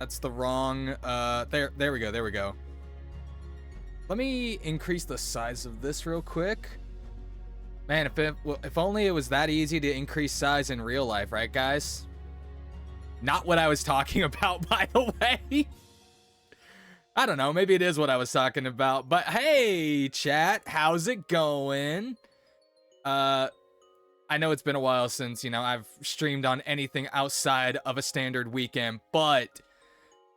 That's the wrong, there we go. Let me increase the size of this real quick. Man, if only it was that easy to increase size in real life, right, guys? Not what I was talking about, by the way. I don't know, maybe it is what I was talking about, but hey, chat, how's it going? I know it's been a while since, you know, I've streamed on anything outside of a standard weekend, but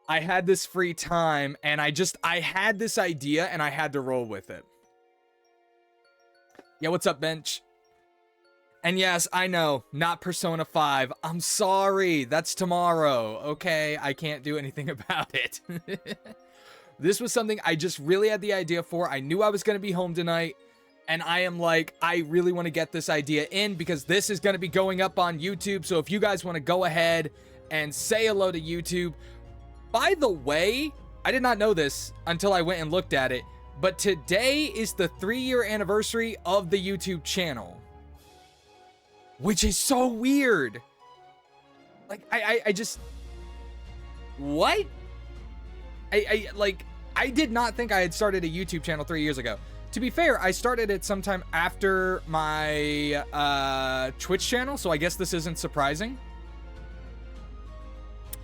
I had this free time, and I had this idea, and I had to roll with it. Yeah, what's up, Bench? And yes, I know, not Persona 5. I'm sorry, that's tomorrow. Okay, I can't do anything about it. This was something I just really had the idea for. I knew I was going to be home tonight, and I am like, I really want to get this idea in because this is going to be going up on YouTube. So if you guys want to go ahead and say hello to YouTube. By the way, I did not know this until I went and looked at it, but today is the 3-year anniversary of the YouTube channel, which is so weird. Like, I just, what? I did not think I had started a YouTube channel 3 years ago. To be fair, I started it sometime after my Twitch channel, so I guess this isn't surprising.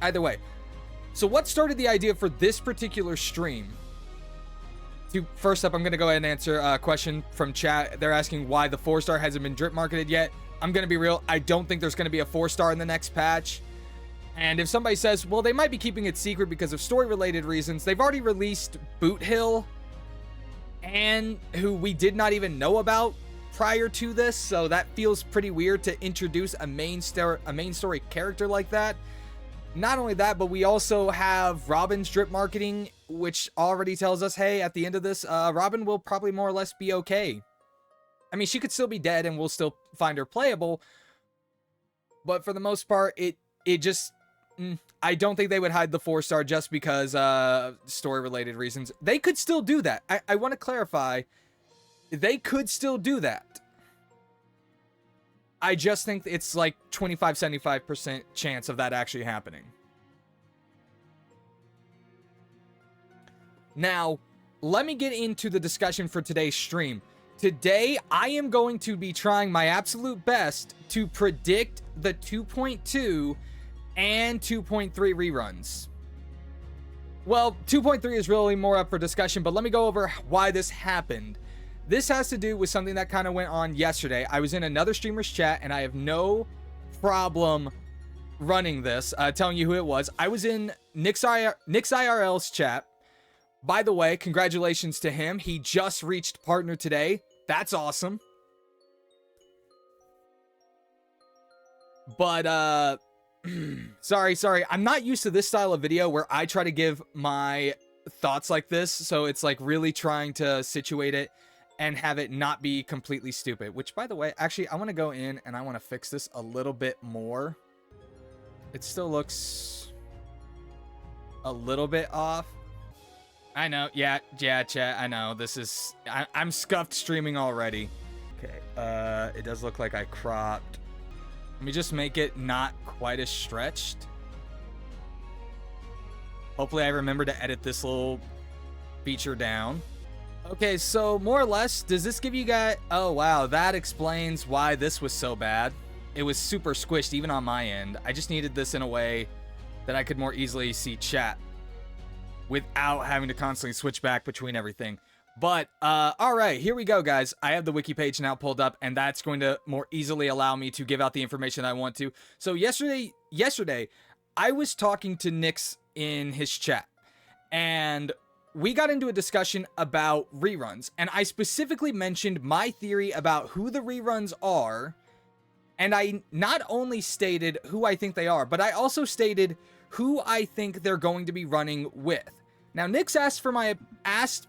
Either way. So what started the idea for this particular stream? First up, I'm going to go ahead and answer a question from chat. They're asking why the 4-star hasn't been drip marketed yet. I'm going to be real. I don't think there's going to be a 4-star in the next patch. And if somebody says, well, they might be keeping it secret because of story-related reasons, they've already released Boot Hill, and who we did not even know about prior to this, so that feels pretty weird to introduce a main story character like that. Not only that, but we also have Robin's drip marketing, which already tells us, hey, at the end of this, Robin will probably more or less be okay. I mean, she could still be dead and we'll still find her playable, but for the most part, it just, I don't think they would hide the 4-star just because story-related reasons. They could still do that. I want to clarify, they could still do that. I just think it's like 25-75% chance of that actually happening. Now, let me get into the discussion for today's stream. Today, I am going to be trying my absolute best to predict the 2.2 and 2.3 reruns. Well, 2.3 is really more up for discussion, but let me go over why this happened. This has to do with something that kind of went on yesterday. I was in another streamer's chat, and I have no problem running this, telling you who it was. I was in Nick's IRL's chat. By the way, congratulations to him. He just reached partner today. That's awesome. But, sorry. I'm not used to this style of video where I try to give my thoughts like this. So it's like really trying to situate it and have it not be completely stupid, which, by the way, actually, I want to go in and I want to fix this a little bit more. It still looks a little bit off. I know. Yeah, chat. I know. This is... I'm scuffed streaming already. Okay. It does look like I cropped. Let me just make it not quite as stretched. Hopefully I remember to edit this little feature down. Okay, so more or less, does this give you guys... Oh, wow. That explains why this was so bad. It was super squished, even on my end. I just needed this in a way that I could more easily see chat without having to constantly switch back between everything. But, all right, here we go, guys. I have the wiki page now pulled up, and that's going to more easily allow me to give out the information I want to. So yesterday, I was talking to Nyx in his chat, and we got into a discussion about reruns, and I specifically mentioned my theory about who the reruns are, and I not only stated who I think they are, but I also stated who I think they're going to be running with. Now, Nyx asked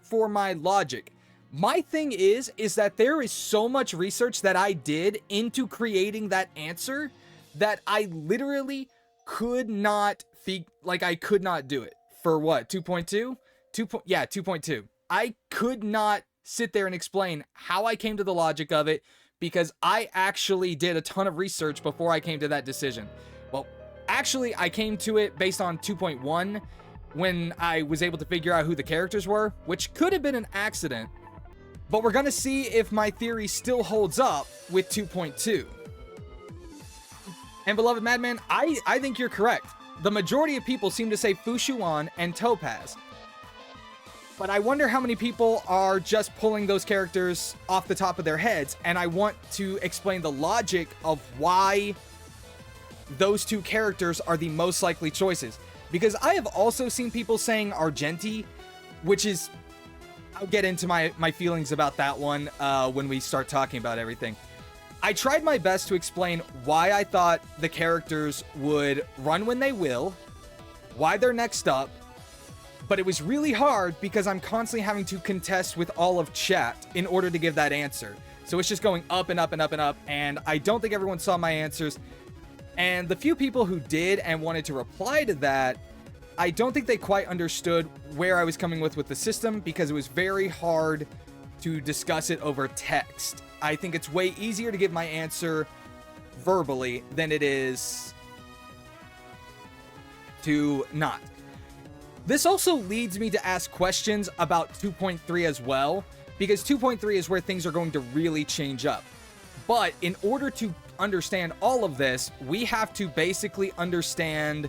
for my logic. My thing is that there is so much research that I did into creating that answer that I literally could not I could not do it. For what, 2.2? 2.2. I could not sit there and explain how I came to the logic of it because I actually did a ton of research before I came to that decision. Well, Actually, I came to it based on 2.1 when I was able to figure out who the characters were, which could have been an accident. But we're going to see if my theory still holds up with 2.2. And beloved Madman, I think you're correct. The majority of people seem to say Fu Shuan and Topaz. But I wonder how many people are just pulling those characters off the top of their heads, and I want to explain the logic of why those two characters are the most likely choices. Because I have also seen people saying Argenti, which is... I'll get into my feelings about that one when we start talking about everything. I tried my best to explain why I thought the characters would run when they will, why they're next up, but it was really hard because I'm constantly having to contest with all of chat in order to give that answer. So it's just going up and up and up and up, and I don't think everyone saw my answers. And the few people who did and wanted to reply to that, I don't think they quite understood where I was coming with the system, because it was very hard to discuss it over text. I think it's way easier to give my answer verbally than it is to not. This also leads me to ask questions about 2.3 as well, because 2.3 is where things are going to really change up. But in order to understand all of this, we have to basically understand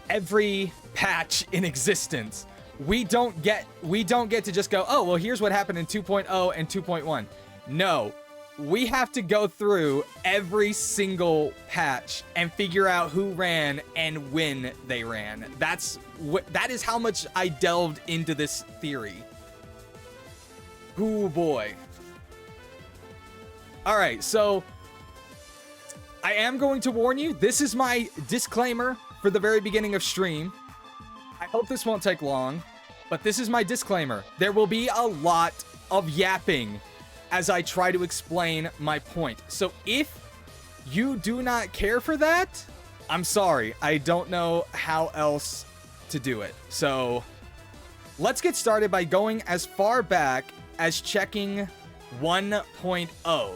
every patch in existence. We don't get to just go, oh, well, here's what happened in 2.0 and 2.1. No, we have to go through every single patch and figure out who ran and when they ran. That is how much I delved into this theory. Ooh, boy. All right, so I am going to warn you. This is my disclaimer for the very beginning of stream. I hope this won't take long, but this is my disclaimer. There will be a lot of yapping as I try to explain my point. So if you do not care for that, I'm sorry. I don't know how else to do it. So let's get started by going as far back as checking 1.0.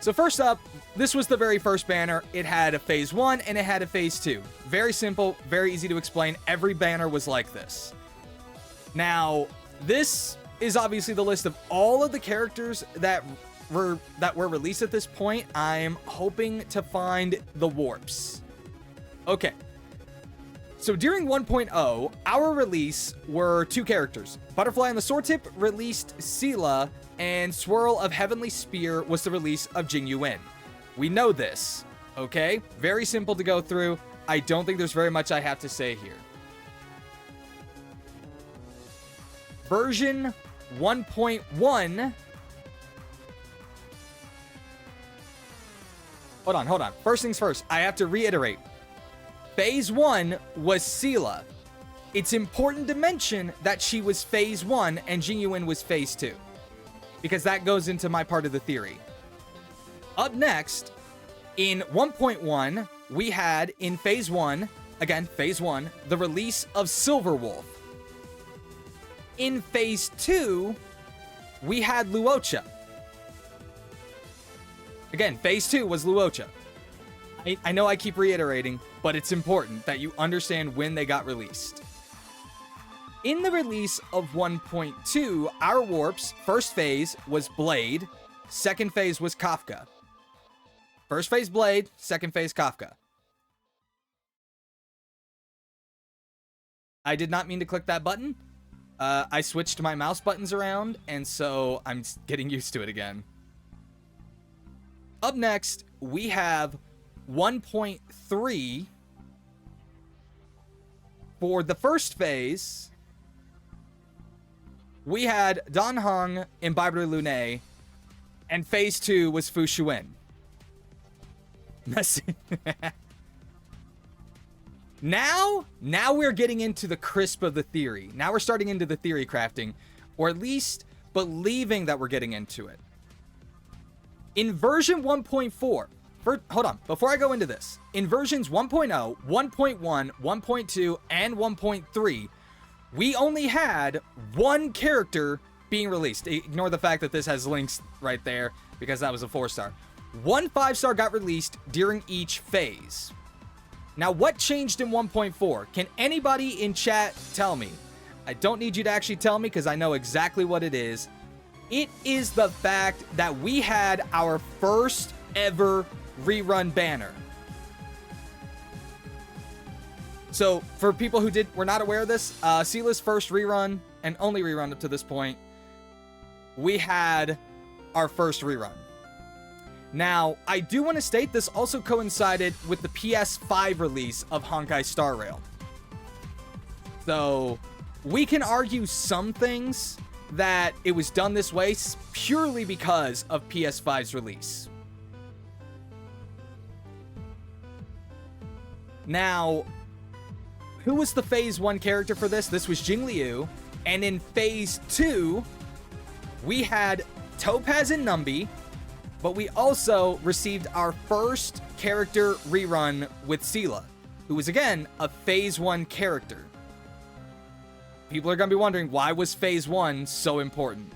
So first up, this was the very first banner. It had a phase 1 and it had a phase 2. Very simple, very easy to explain. Every banner was like this. Now, this is obviously the list of all of the characters that were released at this point. I'm hoping to find the warps. Okay. So during 1.0, our release were 2 characters. Butterfly on the Sword Tip released Sela, and Swirl of Heavenly Spear was the release of Jing Yuan. We know this, okay? Very simple to go through. I don't think there's very much I have to say here. Version 1.1. Hold on. First things first, I have to reiterate. Phase 1 was Sela. It's important to mention that she was phase 1 and Jing Yuan was phase 2, because that goes into my part of the theory. Up next, in 1.1, we had in phase 1, again, phase 1, the release of Silverwolf. In phase 2, we had Luocha. Again, phase 2 was Luocha. I know I keep reiterating, but it's important that you understand when they got released. In the release of 1.2, our warps, first phase was Blade, second phase was Kafka. First phase Blade, second phase Kafka. I did not mean to click that button. I switched my mouse buttons around, and so I'm getting used to it again. Up next, we have 1.3 for the first phase. We had Dan Heng, Imbiber Lune, and phase 2 was Fu Xuan. Now we're getting into the crisp of the theory. Now we're starting into the theory crafting, or at least believing that we're getting into it. In version 1.4, hold on, before I go into this, in versions 1.0, 1.1, 1.2, and 1.3, we only had one character being released. Ignore the fact that this has links right there, because that was a 4-star. One 5-star got released during each phase. Now, what changed in 1.4? Can anybody in chat tell me? I don't need you to actually tell me because I know exactly what it is. It is the fact that we had our first ever rerun banner. So, for people who were not aware of this, Sila's first rerun, and only rerun up to this point, we had our first rerun. Now, I do want to state this also coincided with the PS5 release of Honkai Star Rail. So, we can argue some things that it was done this way purely because of PS5's release. Now, who was the Phase 1 character for this? This was Jing Liu. And in Phase 2, we had Topaz and Numby, but we also received our first character rerun with Sila, who was, again, a Phase 1 character. People are going to be wondering, why was Phase 1 so important?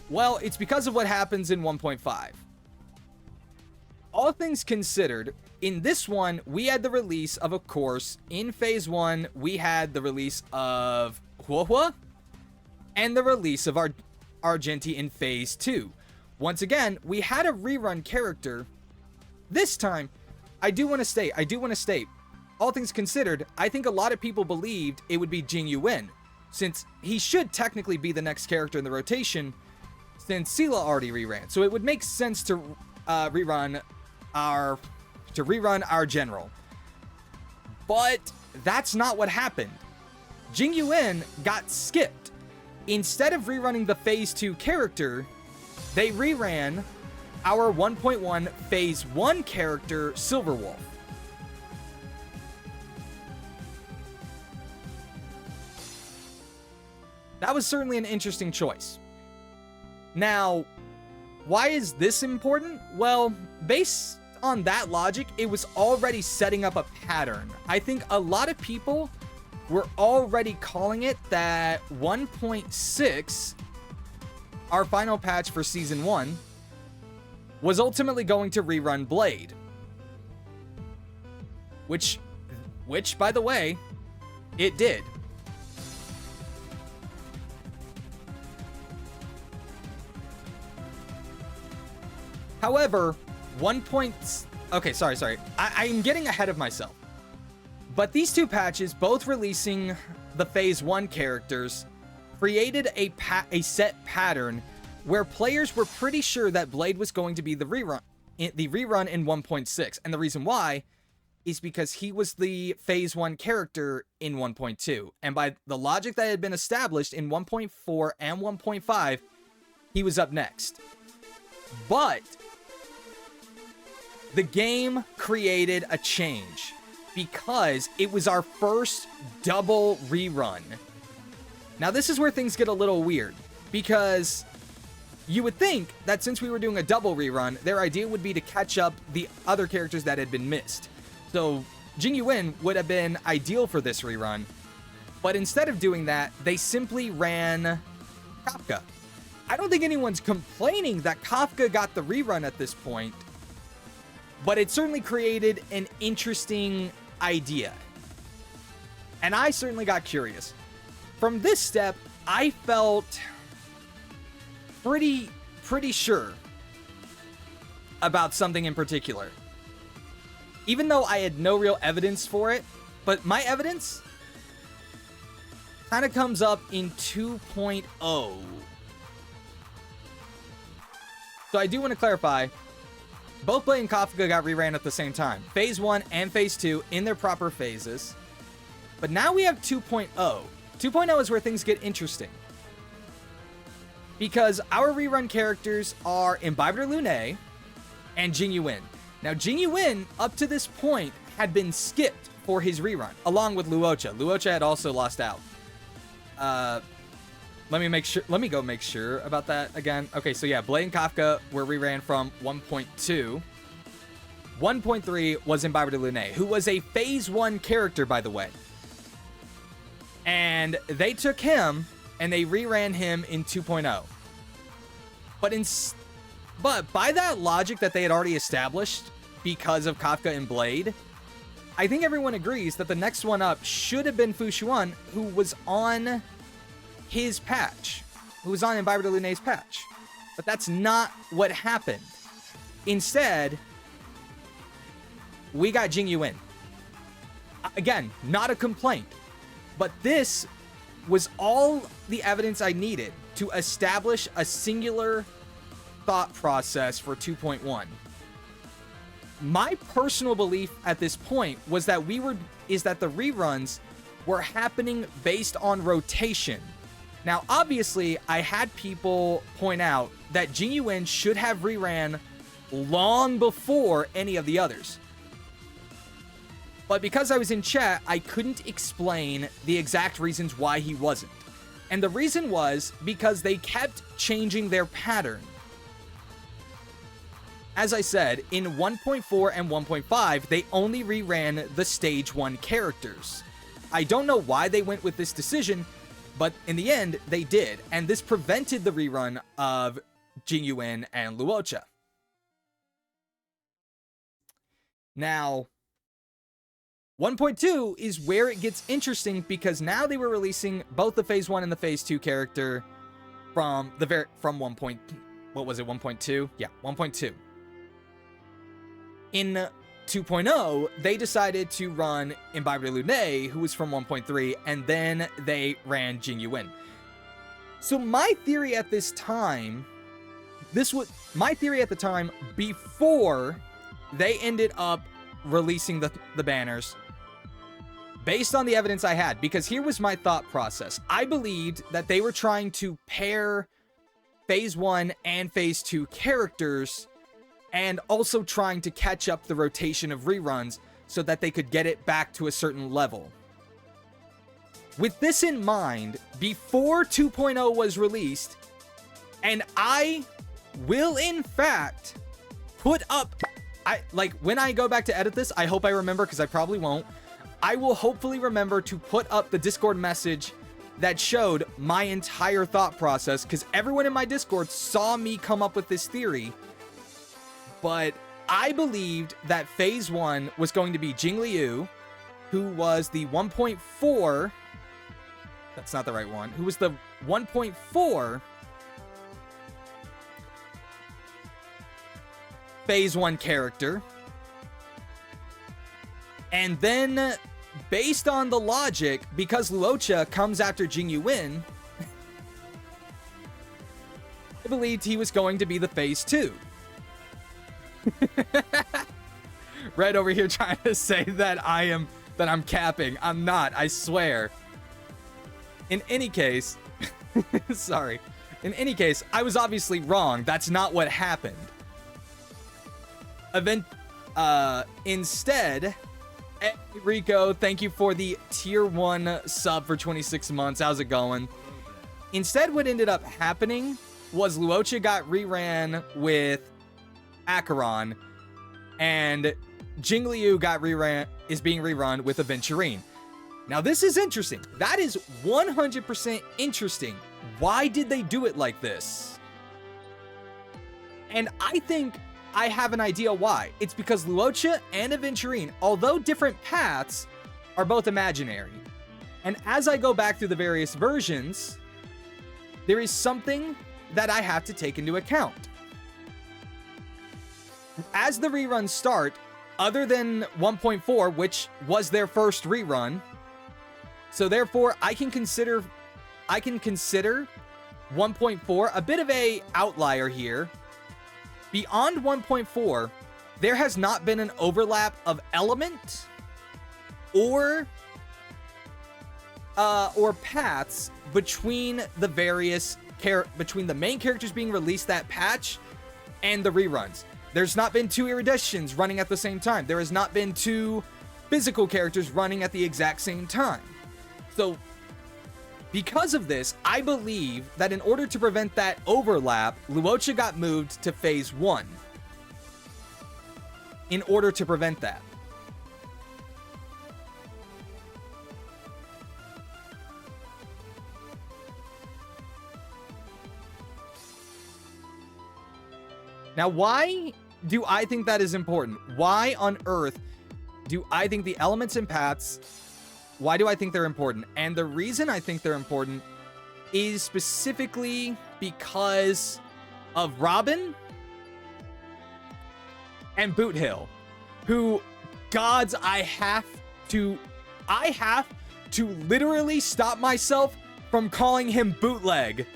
Well, it's because of what happens in 1.5. All things considered, in this one, we had the release of course, in Phase 1, we had the release of Huohua and the release of Argenti in Phase 2. Once again, we had a rerun character. This time, I do want to state, all things considered, I think a lot of people believed it would be Jing Yuan, since he should technically be the next character in the rotation, since Sila already reran. So it would make sense to rerun our general. But that's not what happened. Jing Yuan got skipped. Instead of rerunning the Phase 2 character, they reran our 1.1 Phase 1 character, Silverwolf. That was certainly an interesting choice. Now, why is this important? Well, based on that logic, it was already setting up a pattern. I think a lot of people were already calling it that 1.6, our final patch for Season 1, was ultimately going to rerun Blade. Which, by the way, it did. However, okay, sorry. I'm getting ahead of myself. But these two patches, both releasing the Phase 1 characters, created a set pattern where players were pretty sure that Blade was going to be the rerun in 1.6. And the reason why is because he was the Phase 1 character in 1.2. And by the logic that had been established in 1.4 and 1.5, he was up next. But the game created a change because it was our first double rerun. Now, this is where things get a little weird, because you would think that since we were doing a double rerun, their idea would be to catch up the other characters that had been missed. So Jing Yuan would have been ideal for this rerun, but instead of doing that, they simply ran Kafka. I don't think anyone's complaining that Kafka got the rerun at this point, but it certainly created an interesting idea. And I certainly got curious. From this step, I felt pretty sure about something in particular. Even though I had no real evidence for it, but my evidence kind of comes up in 2.0. So I do want to clarify, both Blade and Kafka got reran at the same time. Phase 1 and Phase 2 in their proper phases. But now we have 2.0. 2.0 is where things get interesting, because our rerun characters are Imbibitor Lune and Jing Yuan. Now, Jing Yuan, up to this point, had been skipped for his rerun, along with Luocha. Luocha had also lost out. Let me go make sure about that again. Okay, so yeah, Blade and Kafka were reran from 1.2. 1.3 was Imbibitor Lune, who was a Phase 1 character, by the way. And they took him and they reran him in 2.0. But by that logic that they had already established because of Kafka and Blade, I think everyone agrees that the next one up should have been Fushuan, who was on his patch, who was on Imbiber de Lunay's patch. But that's not what happened. Instead, we got Jing Yuan. Again, not a complaint, but this was all the evidence I needed to establish a singular thought process for 2.1. My personal belief at this point was that the reruns were happening based on rotation. Now, obviously, I had people point out that Jing Yuan should have reran long before any of the others. But because I was in chat, I couldn't explain the exact reasons why he wasn't. And the reason was because they kept changing their pattern. As I said, in 1.4 and 1.5, they only reran the stage 1 characters. I don't know why they went with this decision, but in the end, they did. And this prevented the rerun of Jing Yuan and Luocha. Now, 1.2 is where it gets interesting because now they were releasing both the Phase 1 and the Phase 2 character from 1.2? Yeah, 1.2. In 2.0, they decided to run Imbiber de Lunay, who was from 1.3, and then they ran Jing Yuan. So my theory at this time, before they ended up releasing the banners, based on the evidence I had, because here was my thought process. I believed that they were trying to pair Phase 1 and Phase 2 characters and also trying to catch up the rotation of reruns so that they could get it back to a certain level. With this in mind, before 2.0 was released, and I will in fact put up, when I go back to edit this, I hope I remember because I probably won't. I will hopefully remember to put up the Discord message that showed my entire thought process because everyone in my Discord saw me come up with this theory. But I believed that Phase 1 was going to be Jing Liu, who was the 1.4... That's not the right one. Who was the 1.4 Phase 1 character. And then, based on the logic, because Luocha comes after Jing Yuan, I believed he was going to be the Phase 2. Red over here trying to say that I'm capping. I'm not, I swear. In any case, sorry. In any case, I was obviously wrong. That's not what happened. Instead, Rico, thank you for the tier 1 sub for 26 months. How's it going? Instead, what ended up happening was Luocha got reran with Acheron, and Jing Liu is being rerun with Aventurine. Now, this is interesting. That is 100% interesting. Why did they do it like this? And I think I have an idea why. It's because Luocha and Aventurine, although different paths, are both imaginary. And as I go back through the various versions, there is something that I have to take into account. As the reruns start, other than 1.4, which was their first rerun, so therefore I can consider 1.4 a bit of a outlier here. Beyond 1.4, there has not been an overlap of element or paths between the various between the main characters being released that patch and the reruns. There's not been 2 eruditions running at the same time. There has not been 2 physical characters running at the exact same time. So, because of this, I believe that in order to prevent that overlap, Luocha got moved to Phase 1. In order to prevent that. Now, why do I think that is important? Why on earth do I think the elements and paths, why do I think they're important? And the reason I think they're important is specifically because of Robin and Boot Hill, who, gods, I have to literally stop myself from calling him Bootleg.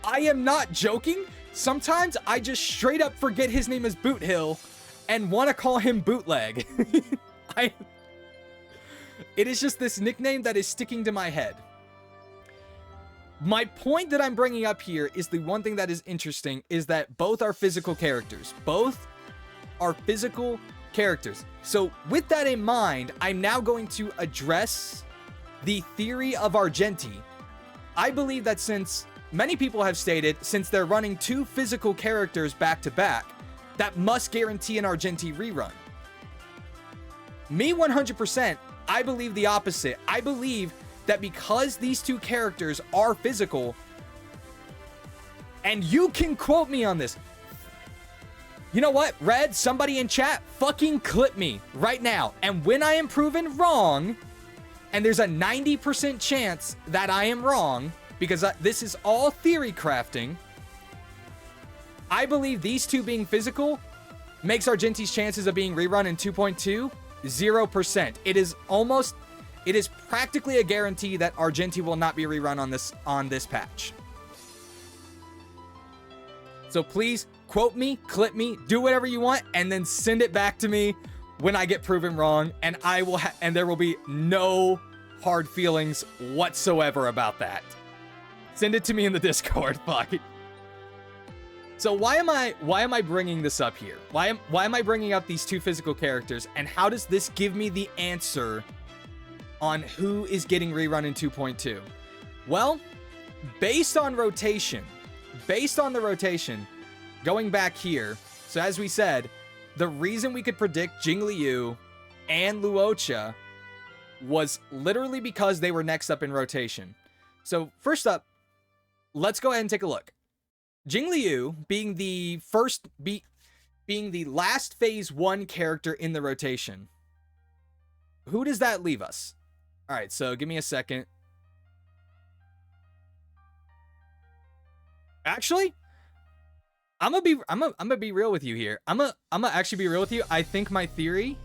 I am not joking. Sometimes I just straight up forget his name is Boot Hill and want to call him Bootleg. It is just this nickname that is sticking to my head. My point that I'm bringing up here is the one thing that is interesting is that both are physical characters. Both are physical characters. So with that in mind, I'm now going to address the theory of Argenti. I believe that since many people have stated, since they're running two physical characters back to back, that must guarantee an Argenti rerun. Me 100%, I believe the opposite. I believe that because these two characters are physical, and you can quote me on this. You know what, Red, somebody in chat, fucking clip me right now. And when I am proven wrong, and there's a 90% chance that I am wrong, because this is all theory crafting, I believe these two being physical makes Argenti's chances of being rerun in 2.2 0%. It is practically a guarantee that Argenti will not be rerun on this patch. So please quote me, clip me, do whatever you want, and then send it back to me when I get proven wrong, and and there will be no hard feelings whatsoever about that. Send it to me in the Discord. Fuck it. So why am I bringing this up here? Why am I bringing up these two physical characters, and how does this give me the answer on who is getting rerun in 2.2? Well, based on the rotation, going back here, so as we said, the reason we could predict Jingliu and Luocha was literally because they were next up in rotation. So first up, let's go ahead and take a look. Jingliu being the last phase 1 character in the rotation. Who does that leave us? All right, so give me a second. Actually, I'm gonna be real with you here. I'm gonna actually be real with you. I think my theory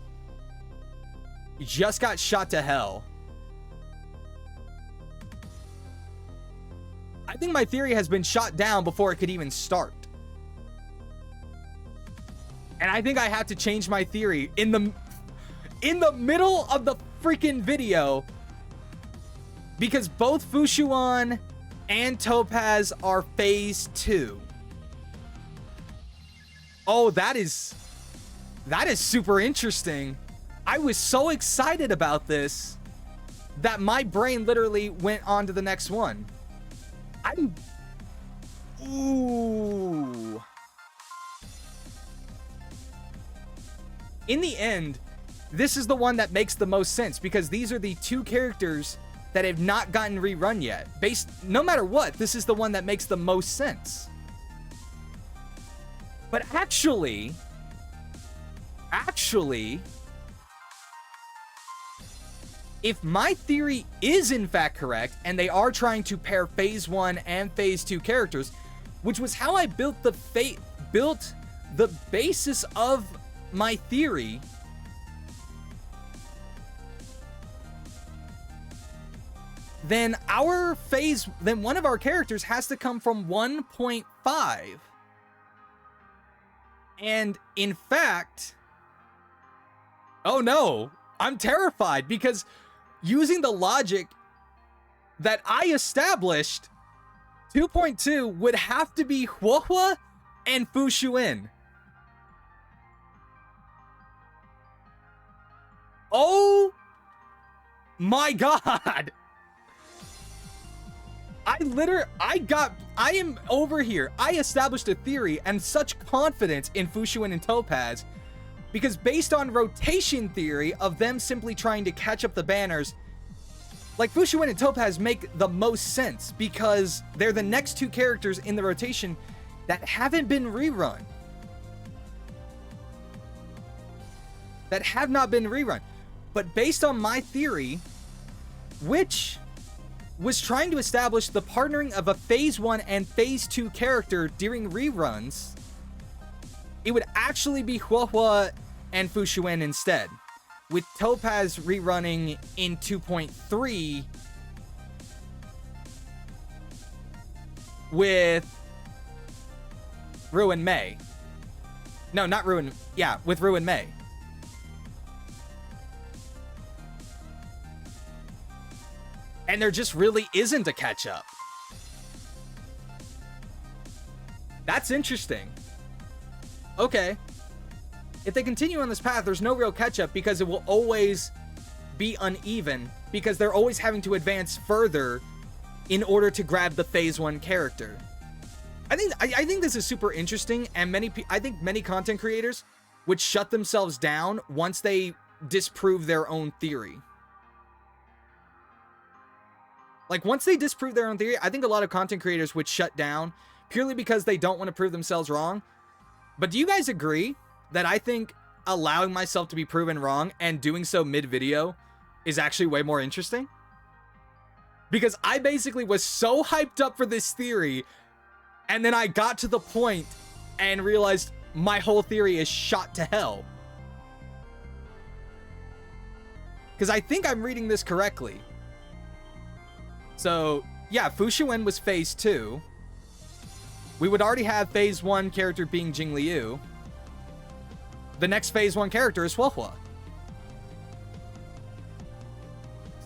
just got shot to hell. I think my theory has been shot down before it could even start. And I think I have to change my theory in the middle of the freaking video, because both Fushuan and Topaz are phase 2. Oh, that is super interesting. I was so excited about this that my brain literally went on to the next one. Ooh. In the end, this is the one that makes the most sense, because these are the two characters that have not gotten rerun yet. No matter what, this is the one that makes the most sense. But actually, if my theory is in fact correct, and they are trying to pair phase 1 and phase 2 characters, which was how I built the basis of my theory, then one of our characters has to come from 1.5. And in fact, oh no, I'm terrified, because using the logic that I established, 2.2 would have to be Huohua and Fushuin. Oh my god. I am over here. I established a theory and such confidence in Fushuin and Topaz, because based on rotation theory of them simply trying to catch up the banners, like Fushuin and Topaz make the most sense because they're the next two characters in the rotation that haven't been rerun. that have not been rerun. But based on my theory, which was trying to establish the partnering of a Phase 1 and Phase 2 character during reruns, it would actually be Huohuo and Fushuen instead, with Topaz rerunning in 2.3 with Ruin Mei. No, not Ruin. Yeah, with Ruin Mei. And there just really isn't a catch-up. That's interesting. Okay. If they continue on this path, there's no real catch-up because it will always be uneven because they're always having to advance further in order to grab the Phase 1 character. I think this is super interesting, and I think many content creators would shut themselves down once they disprove their own theory. Like, once they disprove their own theory, I think a lot of content creators would shut down purely because they don't want to prove themselves wrong. But do you guys agree that I think allowing myself to be proven wrong and doing so mid-video is actually way more interesting? Because I basically was so hyped up for this theory, and then I got to the point and realized my whole theory is shot to hell. Because I think I'm reading this correctly. So, yeah, Fushuen was Phase 2. We would already have Phase 1 character being Jingliu. The next Phase 1 character is Huohuo.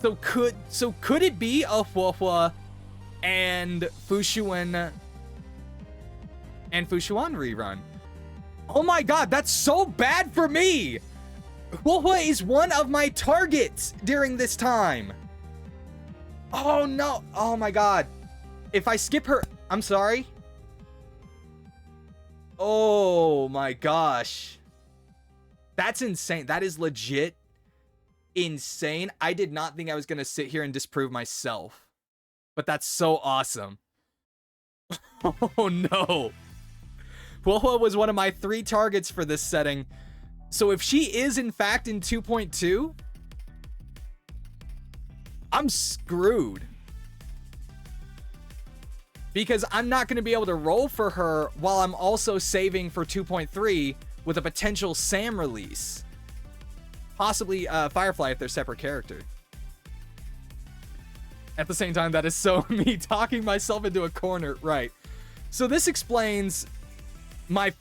So could it be a Huohuo and Fushuen rerun? Oh my god, that's so bad for me! Huohuo is one of my targets during this time. Oh no, oh my god. If I skip her, I'm sorry. Oh my gosh. That's insane. That is legit insane. I did not think I was going to sit here and disprove myself. But that's so awesome. Oh no. Huohuo was one of my 3 targets for this setting. So if she is in fact in 2.2, I'm screwed. Because I'm not going to be able to roll for her while I'm also saving for 2.3 with a potential Sam release. Possibly Firefly if they're separate character. At the same time, that is so me talking myself into a corner. Right. So this explains my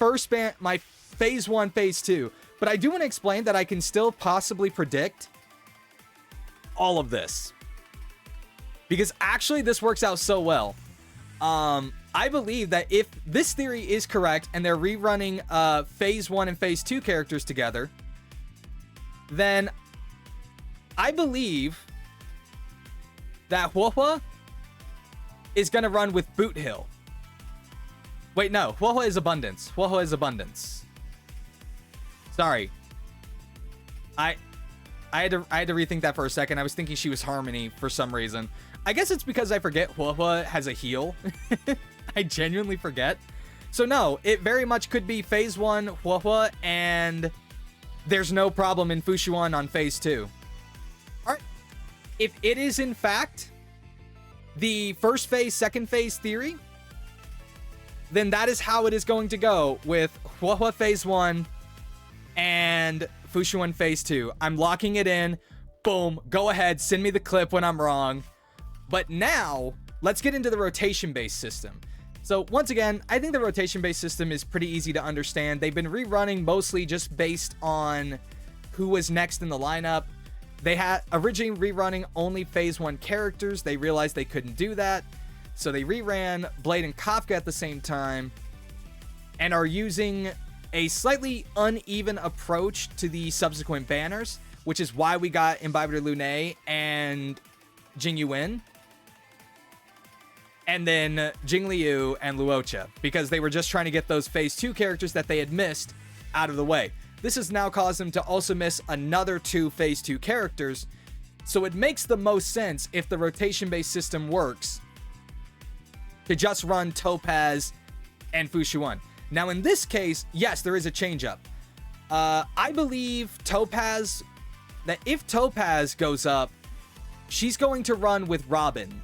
my Phase 1, Phase 2. But I do want to explain that I can still possibly predict all of this. Because actually this works out so well. I believe that if this theory is correct and they're rerunning Phase 1 and Phase 2 characters together, then I believe that Huohuo is going to run with Boot Hill. Wait, no. Huohuo is Abundance. Huohuo is Abundance. Sorry. I had to rethink that for a second. I was thinking she was Harmony for some reason. I guess it's because I forget Huohuo has a heal. I genuinely forget. So no, it very much could be Phase 1 Huohuo, and there's no problem in Fushuen on Phase 2. Alright. If it is in fact the first phase, second phase theory, then that is how it is going to go with Huohuo Phase 1 and Fushuen Phase 2. I'm locking it in. Boom. Go ahead. Send me the clip when I'm wrong. But now, let's get into the rotation-based system. So, once again, I think the rotation-based system is pretty easy to understand. They've been rerunning mostly just based on who was next in the lineup. They had originally rerunning only Phase 1 characters. They realized they couldn't do that. So they reran Blade and Kafka at the same time and are using a slightly uneven approach to the subsequent banners, which is why we got Imbibitor Lune and Jing Yuan. And then Jingliu and Luocha, because they were just trying to get those Phase 2 characters that they had missed out of the way. This has now caused them to also miss another 2 Phase 2 characters, so it makes the most sense if the rotation-based system works to just run Topaz and Fushuen. Now in this case, yes, there is a change-up. I believe Topaz, that if Topaz goes up, she's going to run with Robin.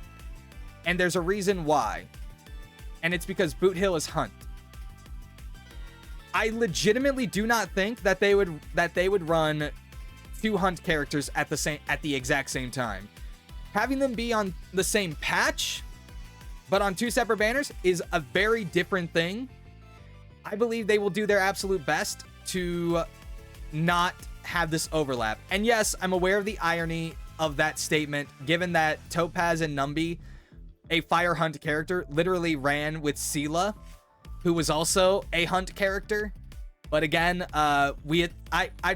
And there's a reason why. And it's because Boot Hill is Hunt. I legitimately do not think that they would run 2 Hunt characters at the exact same time. Having them be on the same patch, but on 2 separate banners, is a very different thing. I believe they will do their absolute best to not have this overlap. And yes, I'm aware of the irony of that statement, given that Topaz and Numby, a Fire Hunt character, literally ran with Sela, who was also a Hunt character. But again, I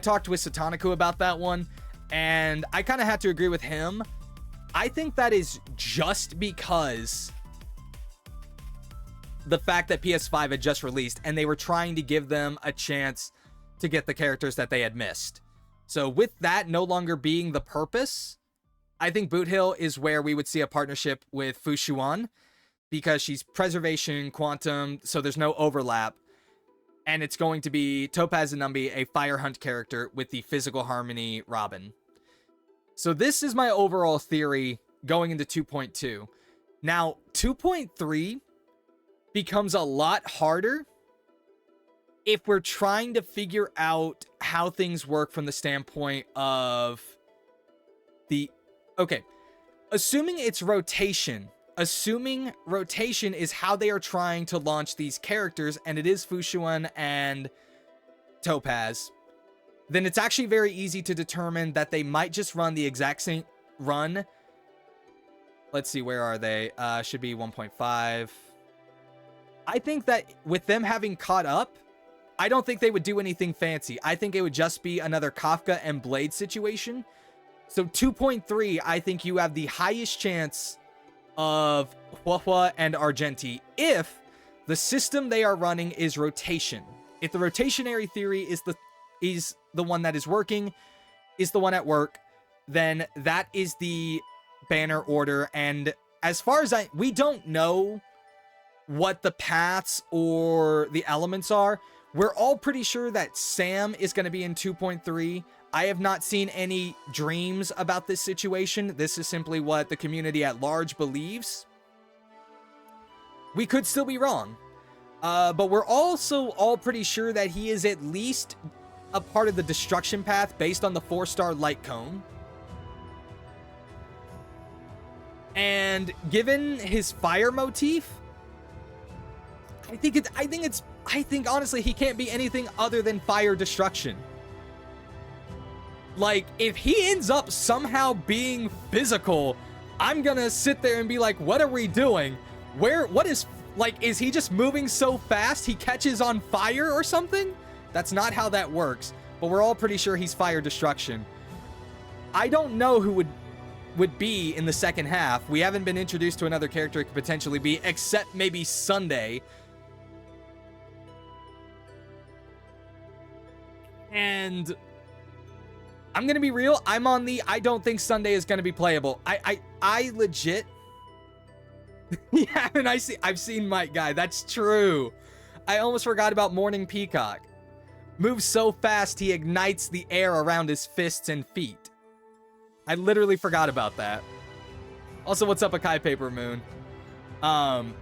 talked with Sataniku about that one, and I kind of had to agree with him. I think that is just because the fact that PS5 had just released, and they were trying to give them a chance to get the characters that they had missed. So with that no longer being the purpose, I think Boot Hill is where we would see a partnership with Fu Xuan, because she's Preservation, Quantum, so there's no overlap. And it's going to be Topaz and Numby, a Fire Hunt character, with the Physical Harmony Robin. So this is my overall theory going into 2.2. Now, 2.3 becomes a lot harder if we're trying to figure out how things work from the standpoint of the... Okay, assuming it's rotation. Assuming rotation is how they are trying to launch these characters, and it is Fu Xuan and Topaz, then it's actually very easy to determine that they might just run the exact same run. Let's see, where are they? Should be 1.5. I think that with them having caught up, I don't think they would do anything fancy. I think it would just be another Kafka and Blade situation. So 2.3, I think you have the highest chance of Huahua and Argenti if the system they are running is rotation. If the rotationary theory is the one that is working, is the one at work, then that is the banner order. And as far as we don't know what the paths or the elements are. We're all pretty sure that Sam is going to be in 2.3. I have not seen any dreams about this situation. This is simply what the community at large believes. We could still be wrong. But we're also all pretty sure that he is at least a part of the destruction path based on the 4-star light cone. And given his fire motif, I think honestly he can't be anything other than fire destruction. Like, if he ends up somehow being physical, I'm gonna sit there and be like, what are we doing? What is, like, is he just moving so fast he catches on fire or something? That's not how that works, but we're all pretty sure he's fire destruction. I don't know who would be in the second half. We haven't been introduced to another character it could potentially be, except maybe Sunday. And I'm gonna be real, I'm on the I don't think Sunday is gonna be playable. I legit yeah, and I've seen Mike Guy, that's true. I almost forgot about Morning Peacock. Moves so fast he ignites the air around his fists and feet. I literally forgot about that. Also, what's up, Akai Paper Moon? I'm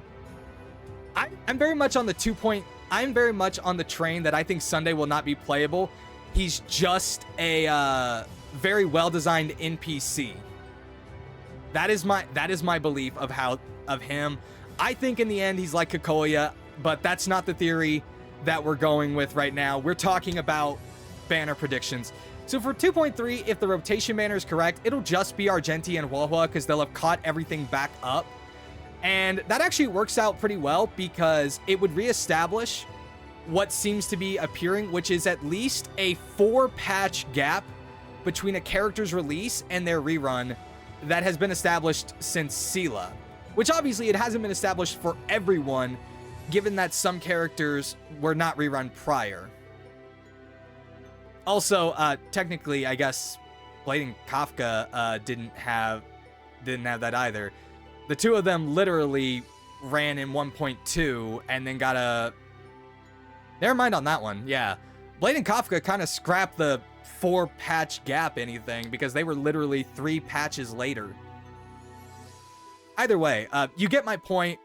very much on the I'm very much on the train that I think Sunday will not be playable. He's just a very well-designed NPC. That is my belief of him. I think in the end he's like Kikoya, but that's not the theory that we're going with right now. We're talking about banner predictions. So for 2.3, if the rotation banner is correct, it'll just be Argenti and Huahua because they'll have caught everything back up. And that actually works out pretty well because it would reestablish what seems to be appearing, which is at least a 4-patch gap between a character's release and their rerun that has been established since Sela. Which obviously it hasn't been established for everyone, given that some characters were not rerun prior. Also, technically, I guess Blade and Kafka didn't have that either. The two of them literally ran in 1.2 and then got a... Never mind on that one, yeah. Blade and Kafka kind of scrapped the 4-patch gap anything because they were literally 3 patches later. Either way, you get my point.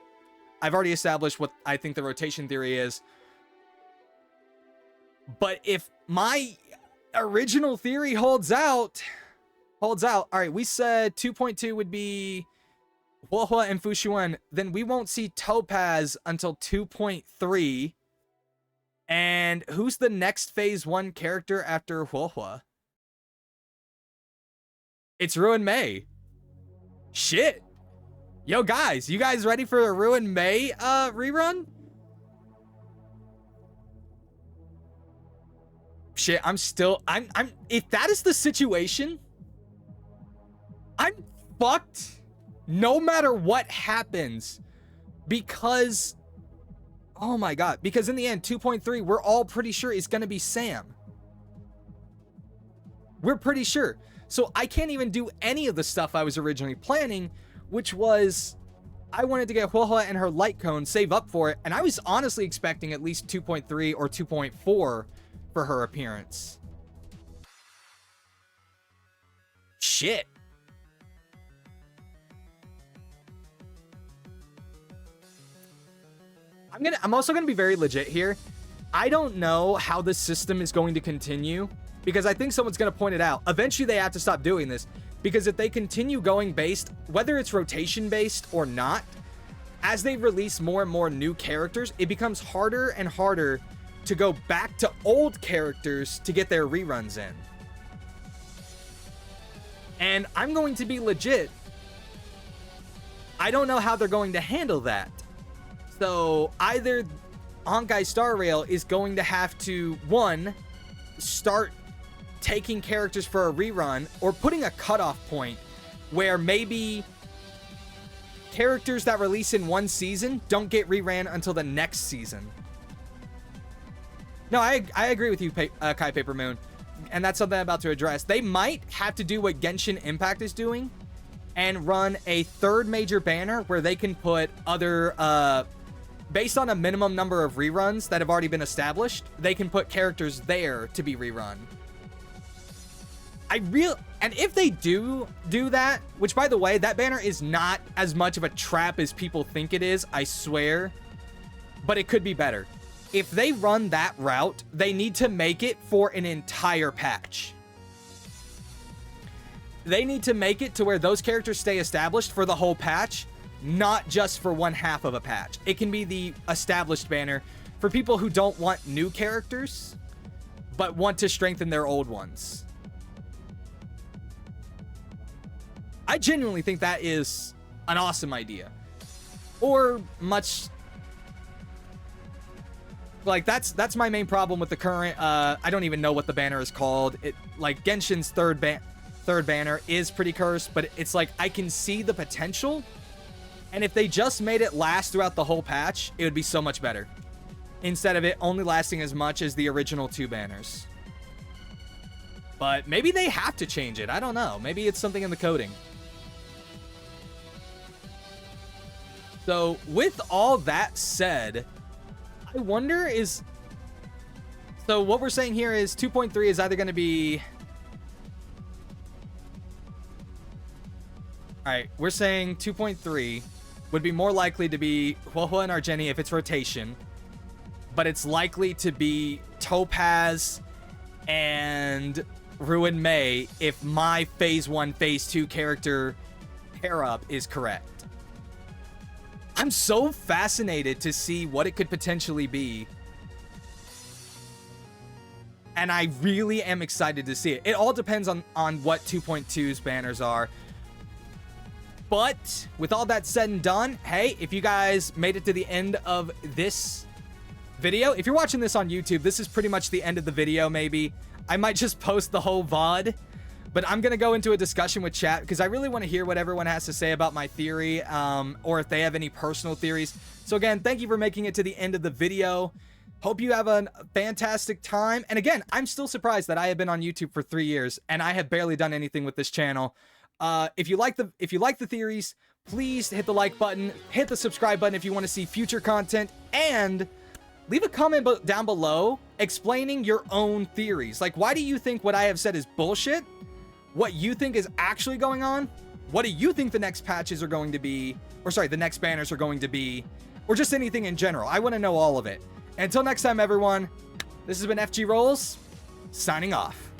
I've already established what I think the rotation theory is. But if my original theory holds out, all right, we said 2.2 would be Huohua and Fushuan, then we won't see Topaz until 2.3. And who's the next Phase 1 character after Huohua? It's Ruin Mei. Shit. Yo, guys, you guys ready for a Ruin Mei rerun? Shit, I'm if that is the situation, I'm fucked no matter what happens, because, oh my god, because in the end, 2.3, we're all pretty sure is going to be Sam. We're pretty sure. So I can't even do any of the stuff I was originally planning, which was, I wanted to get Huohua and her light cone, save up for it, and I was honestly expecting at least 2.3 or 2.4 for her appearance. Shit. I'm also gonna be very legit here. I don't know how this system is going to continue, because I think someone's gonna point it out. Eventually they have to stop doing this, because if they continue going based, whether it's rotation based or not, as they release more and more new characters, it becomes harder and harder to go back to old characters to get their reruns in. And I'm going to be legit. I don't know how they're going to handle that. So either Honkai Star Rail is going to have to, one, start taking characters for a rerun, or putting a cutoff point where maybe characters that release in one season don't get reran until the next season. No, I agree with you, Kai Paper Moon, and that's something I'm about to address. They might have to do what Genshin Impact is doing and run a third major banner where they can put other, based on a minimum number of reruns that have already been established, they can put characters there to be rerun. And if they do that, which, by the way, that banner is not as much of a trap as people think it is, I swear, but it could be better. If they run that route, they need to make it for an entire patch. They need to make it to where those characters stay established for the whole patch, not just for one half of a patch. It can be the established banner for people who don't want new characters, but want to strengthen their old ones. I genuinely think that is an awesome idea. Or much... Like, that's my main problem with the current, I don't even know what the banner is called. Like, Genshin's third banner is pretty cursed, but it's like, I can see the potential, and if they just made it last throughout the whole patch, it would be so much better, instead of it only lasting as much as the original 2 banners. But maybe they have to change it. I don't know. Maybe it's something in the coding. So, with all that said, I wonder is... So, what we're saying here is 2.3 is either going to be... Alright, we're saying 2.3 would be more likely to be Huohua and Argeni if it's rotation, but it's likely to be Topaz and Ruin Mei if my Phase 1, Phase 2 character pair-up is correct. I'm so fascinated to see what it could potentially be. And I really am excited to see it. It all depends on what 2.2's banners are. But with all that said and done, hey, if you guys made it to the end of this video, if you're watching this on YouTube, this is pretty much the end of the video, maybe. I might just post the whole VOD. But I'm going to go into a discussion with chat because I really want to hear what everyone has to say about my theory, or if they have any personal theories. So again, thank you for making it to the end of the video. Hope you have a fantastic time. And again, I'm still surprised that I have been on YouTube for 3 years and I have barely done anything with this channel. If you like the theories, please hit the like button, hit the subscribe button if you want to see future content, and leave a comment down below explaining your own theories. Like, why do you think what I have said is bullshit? What you think is actually going on? What do you think the next patches are going to be? Or sorry, the next banners are going to be? Or just anything in general. I want to know all of it. Until next time, everyone, this has been FGRolls, signing off.